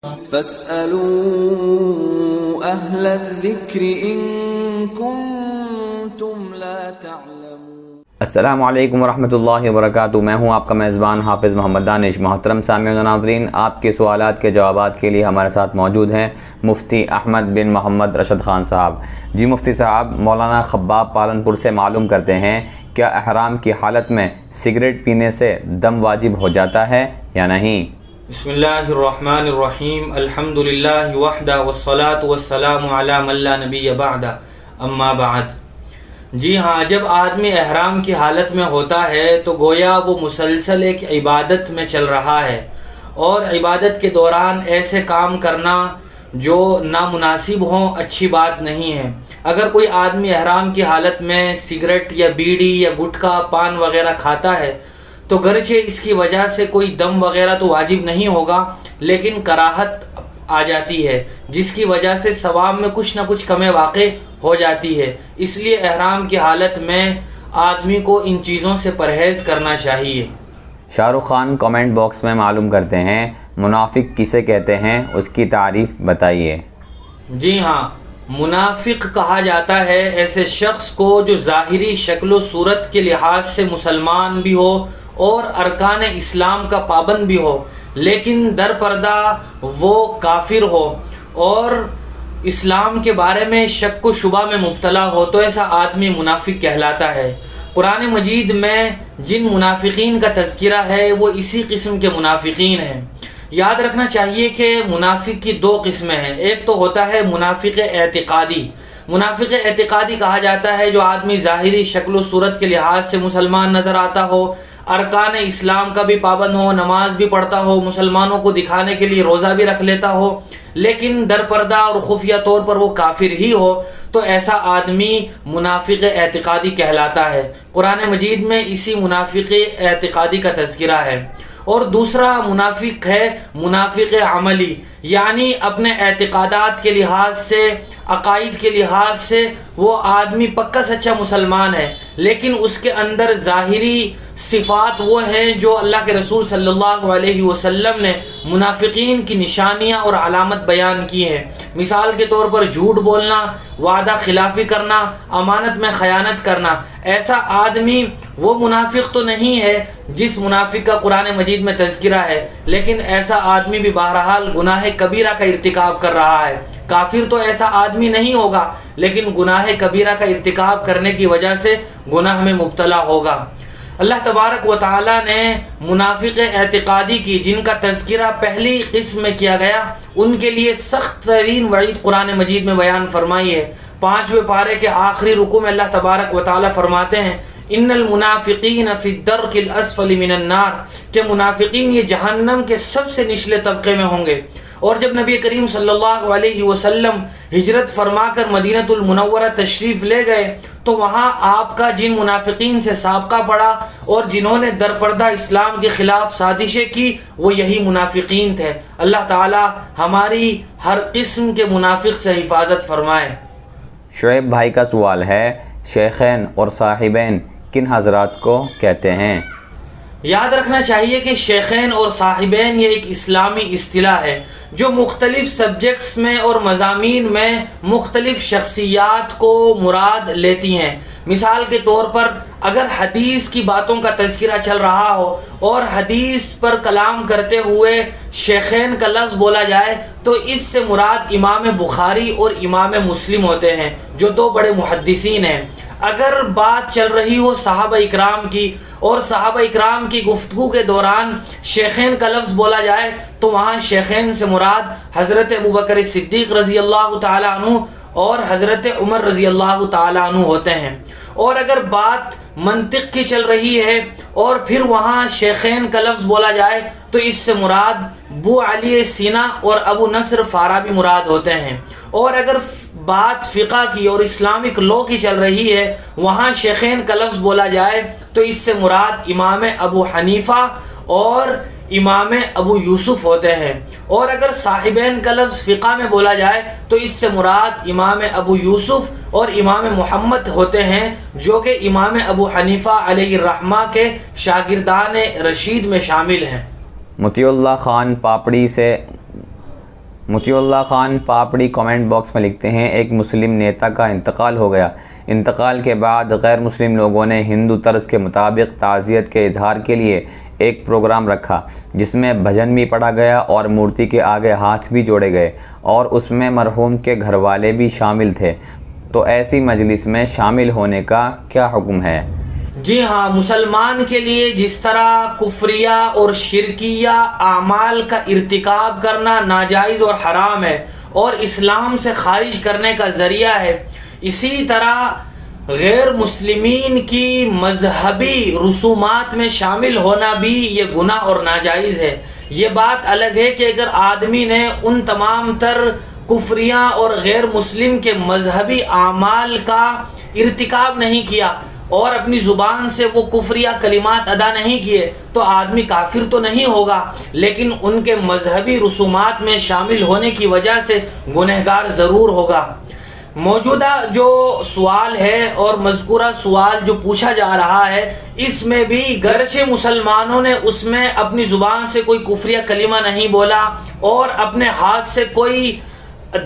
فاسألوا أهل الذكر إن كنتم لا تعلمون۔ السلام علیکم ورحمۃ اللہ وبرکاتہ۔ میں ہوں آپ کا میزبان حافظ محمد دانش۔ محترم سامعین و ناظرین، آپ کے سوالات کے جوابات کے لیے ہمارے ساتھ موجود ہیں مفتی احمد بن محمد ارشد خان صاحب۔ جی مفتی صاحب، مولانا خباب پالنپور سے معلوم کرتے ہیں، کیا احرام کی حالت میں سگریٹ پینے سے دم واجب ہو جاتا ہے یا نہیں؟ بسم اللہ الرحمن الرحیم، الحمد للہ وحدہ والصلاة والسلام علی من لا نبی بعدہ، اما بعد۔ جی ہاں، جب آدمی احرام کی حالت میں ہوتا ہے تو گویا وہ مسلسل ایک عبادت میں چل رہا ہے، اور عبادت کے دوران ایسے کام کرنا جو نامناسب ہوں اچھی بات نہیں ہے۔ اگر کوئی آدمی احرام کی حالت میں سگریٹ یا بیڑی یا گٹکا پان وغیرہ کھاتا ہے تو گرچہ اس کی وجہ سے کوئی دم وغیرہ تو واجب نہیں ہوگا، لیکن کراہت آ جاتی ہے جس کی وجہ سے ثواب میں کچھ نہ کچھ کمی واقع ہو جاتی ہے۔ اس لیے احرام کی حالت میں آدمی کو ان چیزوں سے پرہیز کرنا چاہیے۔ شاہ رخ خان کامنٹ باکس میں معلوم کرتے ہیں، منافق کسے کہتے ہیں، اس کی تعریف بتائیے۔ جی ہاں، منافق کہا جاتا ہے ایسے شخص کو جو ظاہری شکل و صورت کے لحاظ سے مسلمان بھی ہو اور ارکان اسلام کا پابند بھی ہو، لیکن در پردہ وہ کافر ہو اور اسلام کے بارے میں شک و شبہ میں مبتلا ہو، تو ایسا آدمی منافق کہلاتا ہے۔ قرآن مجید میں جن منافقین کا تذکرہ ہے وہ اسی قسم کے منافقین ہیں۔ یاد رکھنا چاہیے کہ منافق کی دو قسمیں ہیں۔ ایک تو ہوتا ہے منافق اعتقادی۔ منافق اعتقادی کہا جاتا ہے جو آدمی ظاہری شکل و صورت کے لحاظ سے مسلمان نظر آتا ہو، ارکان اسلام کا بھی پابند ہو، نماز بھی پڑھتا ہو، مسلمانوں کو دکھانے کے لیے روزہ بھی رکھ لیتا ہو، لیکن در پردہ اور خفیہ طور پر وہ کافر ہی ہو، تو ایسا آدمی منافق اعتقادی کہلاتا ہے۔ قرآن مجید میں اسی منافق اعتقادی کا تذکرہ ہے۔ اور دوسرا منافق ہے منافق عملی، یعنی اپنے اعتقادات کے لحاظ سے، عقائد کے لحاظ سے وہ آدمی پکا سچا مسلمان ہے، لیکن اس کے اندر ظاہری صفات وہ ہیں جو اللہ کے رسول صلی اللہ علیہ وسلم نے منافقین کی نشانیاں اور علامت بیان کی ہیں۔ مثال کے طور پر جھوٹ بولنا، وعدہ خلافی کرنا، امانت میں خیانت کرنا۔ ایسا آدمی وہ منافق تو نہیں ہے جس منافق کا قرآن مجید میں تذکرہ ہے، لیکن ایسا آدمی بھی بہرحال گناہ کبیرہ کا ارتکاب کر رہا ہے۔ کافر تو ایسا آدمی نہیں ہوگا، لیکن گناہ کبیرہ کا ارتکاب کرنے کی وجہ سے گناہ میں مبتلا ہوگا۔ اللہ تبارک و تعالیٰ نے منافق اعتقادی کی جن کا تذکرہ پہلی قسم میں کیا گیا، ان کے لیے سخت ترین وعید قرآن مجید میں بیان فرمائی ہے۔ 5ویں پارے کے آخری رکوع میں اللہ تبارک و تعالیٰ فرماتے ہیں، ان المنافقین فی الدرک الاسفل من النار، کہ منافقین یہ جہنم کے سب سے نچلے طبقے میں ہوں گے۔ اور جب نبی کریم صلی اللہ علیہ وسلم ہجرت فرما کر مدینہ المنورہ تشریف لے گئے تو وہاں آپ کا جن منافقین سے سابقہ پڑا اور جنہوں نے درپردہ اسلام کے خلاف سازشیں کی، وہ یہی منافقین تھے۔ اللہ تعالی ہماری ہر قسم کے منافق سے حفاظت فرمائے۔ شعیب بھائی کا سوال ہے، شیخین اور صاحبین کن حضرات کو کہتے ہیں؟ یاد رکھنا چاہیے کہ شیخین اور صاحبین یہ ایک اسلامی اصطلاح ہے جو مختلف سبجیکٹس میں اور مضامین میں مختلف شخصیات کو مراد لیتی ہیں۔ مثال کے طور پر اگر حدیث کی باتوں کا تذکرہ چل رہا ہو اور حدیث پر کلام کرتے ہوئے شیخین کا لفظ بولا جائے تو اس سے مراد امام بخاری اور امام مسلم ہوتے ہیں جو دو بڑے محدثین ہیں۔ اگر بات چل رہی ہو صحابہ اکرام کی اور صحابہ اکرام کی گفتگو کے دوران شیخین کا لفظ بولا جائے تو وہاں شیخین سے مراد حضرت ابوبکر صدیق رضی اللہ تعالیٰ عنہ اور حضرت عمر رضی اللہ تعالیٰ عنہ ہوتے ہیں۔ اور اگر بات منطق کی چل رہی ہے اور پھر وہاں شیخین کا لفظ بولا جائے تو اس سے مراد ابو علی سینا اور ابو نصر فارابی مراد ہوتے ہیں۔ اور اگر بات فقہ کی اور اسلامک لاء کی چل رہی ہے وہاں شیخین کا لفظ بولا جائے تو اس سے مراد امام ابو حنیفہ اور امام ابو یوسف ہوتے ہیں۔ اور اگر صاحبین کا لفظ فقہ میں بولا جائے تو اس سے مراد امام ابو یوسف اور امام محمد ہوتے ہیں جو کہ امام ابو حنیفہ علیہ الرحمہ کے شاگردان رشید میں شامل ہیں۔ مطیع اللہ خان پاپڑی سے مطیع اللہ خان پاپڑی کامنٹ باکس میں لکھتے ہیں ایک مسلم نیتا کا انتقال ہو گیا، انتقال کے بعد غیر مسلم لوگوں نے ہندو طرز کے مطابق تعزیت کے اظہار کے لیے ایک پروگرام رکھا جس میں بھجن بھی پڑھا گیا اور مورتی کے آگے ہاتھ بھی جوڑے گئے اور اس میں مرحوم کے گھر والے بھی شامل تھے، تو ایسی مجلس میں شامل ہونے کا کیا حکم ہے؟ جی ہاں، مسلمان کے لیے جس طرح کفریہ اور شرکیہ اعمال کا ارتکاب کرنا ناجائز اور حرام ہے اور اسلام سے خارج کرنے کا ذریعہ ہے، اسی طرح غیر مسلمین کی مذہبی رسومات میں شامل ہونا بھی یہ گناہ اور ناجائز ہے۔ یہ بات الگ ہے کہ اگر آدمی نے ان تمام تر کفریہ اور غیر مسلم کے مذہبی اعمال کا ارتکاب نہیں کیا اور اپنی زبان سے وہ کفریہ کلمات ادا نہیں کیے تو آدمی کافر تو نہیں ہوگا، لیکن ان کے مذہبی رسومات میں شامل ہونے کی وجہ سے گنہگار ضرور ہوگا۔ موجودہ جو سوال ہے اور مذکورہ سوال جو پوچھا جا رہا ہے، اس میں بھی گرچہ مسلمانوں نے اس میں اپنی زبان سے کوئی کفریہ کلمہ نہیں بولا اور اپنے ہاتھ سے کوئی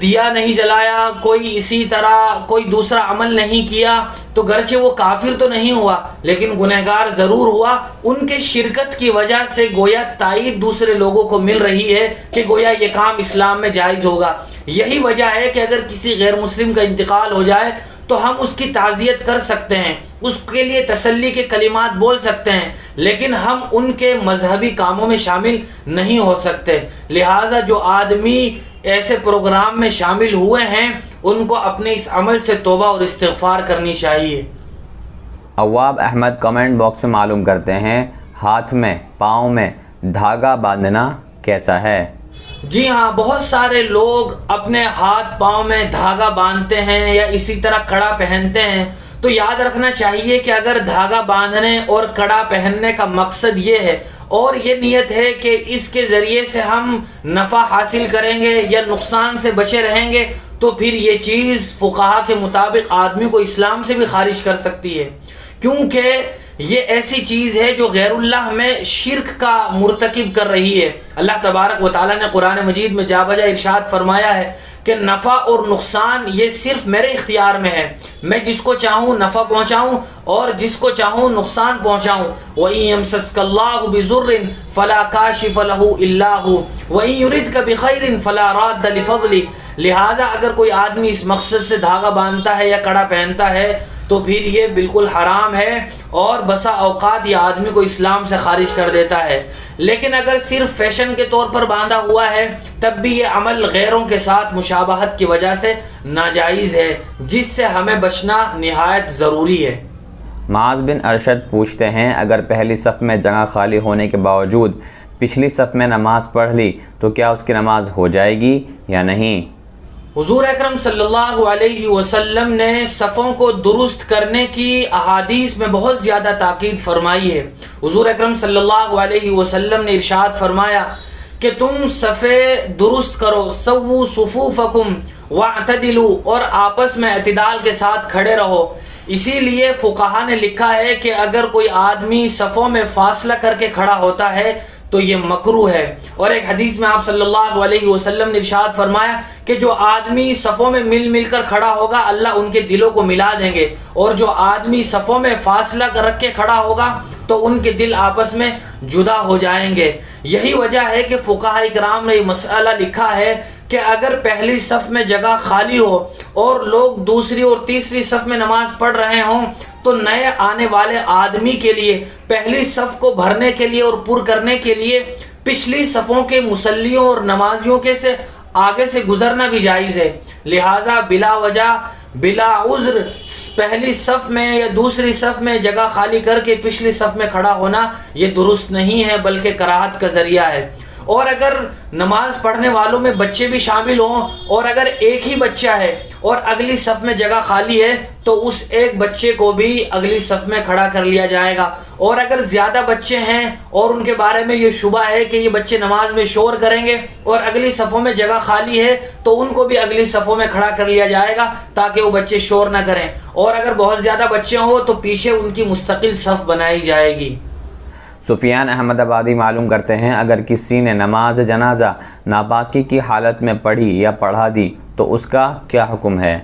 دیا نہیں جلایا، کوئی اسی طرح کوئی دوسرا عمل نہیں کیا، تو گرچہ وہ کافر تو نہیں ہوا لیکن گنہگار ضرور ہوا۔ ان کے شرکت کی وجہ سے گویا تائید دوسرے لوگوں کو مل رہی ہے کہ گویا یہ کام اسلام میں جائز ہوگا۔ یہی وجہ ہے کہ اگر کسی غیر مسلم کا انتقال ہو جائے تو ہم اس کی تعزیت کر سکتے ہیں، اس کے لیے تسلی کے کلمات بول سکتے ہیں، لیکن ہم ان کے مذہبی کاموں میں شامل نہیں ہو سکتے۔ لہٰذا جو آدمی ایسے پروگرام میں شامل ہوئے ہیں ان کو اپنے اس عمل سے توبہ اور استغفار کرنی چاہیے۔ اواب احمد کمنٹ باکس میں معلوم کرتے ہیں ہاتھ میں پاؤں میں دھاگہ باندھنا کیسا ہے؟ جی ہاں، بہت سارے لوگ اپنے ہاتھ پاؤں میں دھاگہ باندھتے ہیں یا اسی طرح کڑا پہنتے ہیں، تو یاد رکھنا چاہیے کہ اگر دھاگہ باندھنے اور کڑا پہننے کا مقصد یہ ہے اور یہ نیت ہے کہ اس کے ذریعے سے ہم نفع حاصل کریں گے یا نقصان سے بچے رہیں گے، تو پھر یہ چیز فقہا کے مطابق آدمی کو اسلام سے بھی خارج کر سکتی ہے، کیونکہ یہ ایسی چیز ہے جو غیر اللہ میں شرک کا مرتکب کر رہی ہے۔ اللہ تبارک و تعالیٰ نے قرآن مجید میں جا بجا ارشاد فرمایا ہے کہ نفع اور نقصان یہ صرف میرے اختیار میں ہے، میں جس کو چاہوں نفع پہنچاؤں اور جس کو چاہوں نقصان پہنچاؤں۔ وَإِن يَمْسَسْكَ اللَّهُ بِضُرٍّ فَلَا كَاشِفَ لَهُ إِلَّا هُوَ وَإِن يُرِدْكَ بِخَيْرٍ فَلَا رَادَّ لِفَضْلِهِ۔ لہذا اگر کوئی آدمی اس مقصد سے دھاگہ باندھتا ہے یا کڑا پہنتا ہے تو پھر یہ بالکل حرام ہے اور بسا اوقات یہ آدمی کو اسلام سے خارج کر دیتا ہے۔ لیکن اگر صرف فیشن کے طور پر باندھا ہوا ہے تب بھی یہ عمل غیروں کے ساتھ مشابہت کی وجہ سے ناجائز ہے، جس سے ہمیں بچنا نہایت ضروری ہے۔ معاذ بن ارشد پوچھتے ہیں اگر پہلی صف میں جگہ خالی ہونے کے باوجود پچھلی صف میں نماز پڑھ لی تو کیا اس کی نماز ہو جائے گی یا نہیں؟ حضور اکرم صلی اللہ علیہ وسلم نے صفوں کو درست کرنے کی احادیث میں بہت زیادہ تاکید فرمائی ہے۔ حضور اکرم صلی اللہ علیہ وسلم نے ارشاد فرمایا کہ تم صفیں درست کرو، سووا صفوفکم واعتدلوا، اور آپس میں اعتدال کے ساتھ کھڑے رہو۔ اسی لیے فقہا نے لکھا ہے کہ اگر کوئی آدمی صفوں میں فاصلہ کر کے کھڑا ہوتا ہے تو یہ مکروہ ہے۔ اور ایک حدیث میں آپ صلی اللہ علیہ وسلم نے ارشاد فرمایا کہ جو آدمی صفوں میں مل مل کر کھڑا ہوگا اللہ ان کے دلوں کو ملا دیں گے، اور جو آدمی صفوں میں فاصلہ رکھ کے کھڑا ہوگا تو ان کے دل آپس میں جدا ہو جائیں گے۔ یہی وجہ ہے کہ فقہاء اکرام نے یہ مسئلہ لکھا ہے کہ اگر پہلی صف میں جگہ خالی ہو اور لوگ دوسری اور تیسری صف میں نماز پڑھ رہے ہوں تو نئے آنے والے آدمی کے لیے پہلی صف کو بھرنے کے لیے اور پر کرنے کے لیے پچھلی صفوں کے مصلیوں اور نمازیوں کے سے آگے سے گزرنا بھی جائز ہے۔ لہٰذا بلا وجہ بلا عذر پہلی صف میں یا دوسری صف میں جگہ خالی کر کے پچھلی صف میں کھڑا ہونا یہ درست نہیں ہے بلکہ کراہت کا ذریعہ ہے۔ اور اگر نماز پڑھنے والوں میں بچے بھی شامل ہوں اور اگر ایک ہی بچہ ہے اور اگلی صف میں جگہ خالی ہے تو اس ایک بچے کو بھی اگلی صف میں کھڑا کر لیا جائے گا۔ اور اگر زیادہ بچے ہیں اور ان کے بارے میں یہ شبہ ہے کہ یہ بچے نماز میں شور کریں گے اور اگلی صفوں میں جگہ خالی ہے تو ان کو بھی اگلی صفوں میں کھڑا کر لیا جائے گا تاکہ وہ بچے شور نہ کریں۔ اور اگر بہت زیادہ بچے ہوں تو پیچھے ان کی مستقل صف بنائی جائے گی۔ سفیان احمد آبادی معلوم کرتے ہیں اگر کسی نے نماز جنازہ ناپاکی کی حالت میں پڑھی یا پڑھا دی تو اس کا کیا حکم ہے؟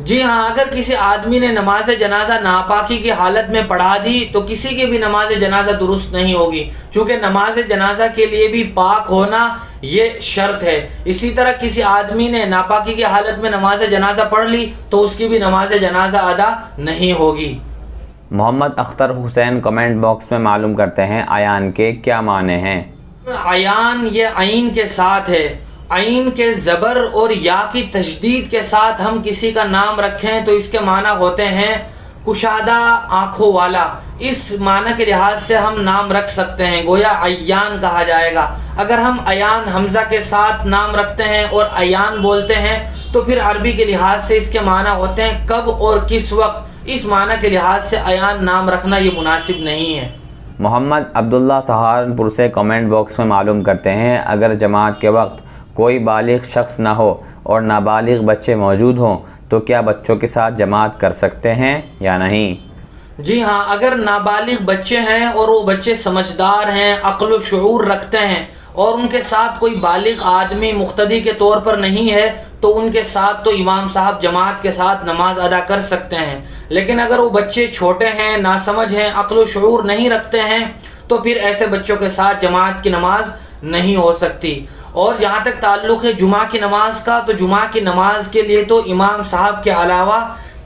جی ہاں، اگر کسی آدمی نے نماز جنازہ ناپاکی کی حالت میں پڑھا دی تو کسی کی بھی نماز جنازہ درست نہیں ہوگی، چونکہ نماز جنازہ کے لیے بھی پاک ہونا یہ شرط ہے۔ اسی طرح کسی آدمی نے ناپاکی کی حالت میں نماز جنازہ پڑھ لی تو اس کی بھی نماز جنازہ ادا نہیں ہوگی۔ محمد اختر حسین کمنٹ باکس میں معلوم کرتے ہیں ایان کے کیا معنی ہیں؟ ایان یہ عین کے ساتھ ہے۔ عین کے زبر اور یا کی تشدید کے ساتھ ہم کسی کا نام رکھیں تو اس کے معنی ہوتے ہیں کشادہ آنکھوں والا۔ اس معنی کے لحاظ سے ہم نام رکھ سکتے ہیں، گویا ایان کہا جائے گا۔ اگر ہم ایان حمزہ کے ساتھ نام رکھتے ہیں اور ایان بولتے ہیں تو پھر عربی کے لحاظ سے اس کے معنی ہوتے ہیں کب اور کس وقت۔ اس معنی کے لحاظ سے ایان نام رکھنا یہ مناسب نہیں ہے۔ محمد عبداللہ سہارنپور سے کمنٹ باکس میں معلوم کرتے ہیں اگر جماعت کے وقت کوئی بالغ شخص نہ ہو اور نابالغ بچے موجود ہوں تو کیا بچوں کے ساتھ جماعت کر سکتے ہیں یا نہیں؟ جی ہاں، اگر نابالغ بچے ہیں اور وہ بچے سمجھدار ہیں، عقل و شعور رکھتے ہیں اور ان کے ساتھ کوئی بالغ آدمی مقتدی کے طور پر نہیں ہے تو ان کے ساتھ تو امام صاحب جماعت کے ساتھ نماز ادا کر سکتے ہیں۔ لیکن اگر وہ بچے چھوٹے ہیں، ناسمجھ ہیں، عقل و شعور نہیں رکھتے ہیں تو پھر ایسے بچوں کے ساتھ جماعت کی نماز نہیں ہو سکتی۔ اور جہاں تک تعلق ہے جمعہ کی نماز کا، تو جمعہ کی نماز کے لیے تو امام صاحب کے علاوہ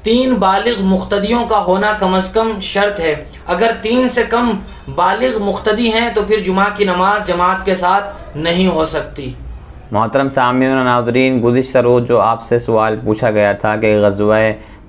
3 بالغ مقتدیوں کا ہونا کم از کم شرط ہے۔ اگر 3 سے کم بالغ مقتدی ہیں تو پھر جمعہ کی نماز جماعت کے ساتھ نہیں ہو سکتی۔ محترم سامعین و ناظرین، گزشتہ روز جو آپ سے سوال پوچھا گیا تھا کہ غزوہ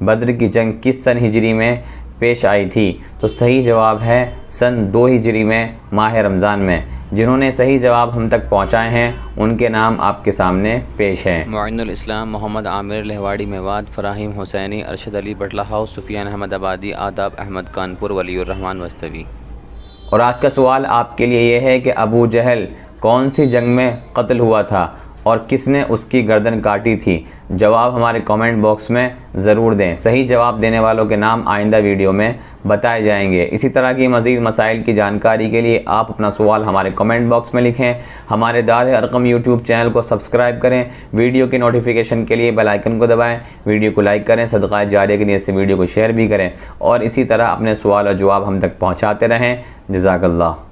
بدر کی جنگ کس سن ہجری میں پیش آئی تھی، تو صحیح جواب ہے سن 2 ہجری میں ماہ رمضان میں۔ جنہوں نے صحیح جواب ہم تک پہنچائے ہیں ان کے نام آپ کے سامنے پیش ہیں۔ معین الاسلام محمد عامر لہواڑی میوات، فراہیم حسینی، ارشد علی بٹلہ ہاؤس، سفیان احمد آبادی، آداب احمد کانپور، ولی الرحمن وستوی۔ اور آج کا سوال آپ کے لیے یہ ہے کہ ابو جہل کون سی جنگ میں قتل ہوا تھا اور کس نے اس کی گردن کاٹی تھی؟ جواب ہمارے کامنٹ باکس میں ضرور دیں۔ صحیح جواب دینے والوں کے نام آئندہ ویڈیو میں بتائے جائیں گے۔ اسی طرح کی مزید مسائل کی جانکاری کے لیے آپ اپنا سوال ہمارے کامنٹ باکس میں لکھیں۔ ہمارے دار ارقم یوٹیوب چینل کو سبسکرائب کریں، ویڈیو کی نوٹیفیکیشن کے لیے بیل آئیکن کو دبائیں، ویڈیو کو لائک کریں، صدقہ جاریہ کے لیے اس ویڈیو کو شیئر بھی کریں، اور اسی طرح اپنے سوال اور جواب ہم تک پہنچاتے رہیں۔ جزاک اللہ۔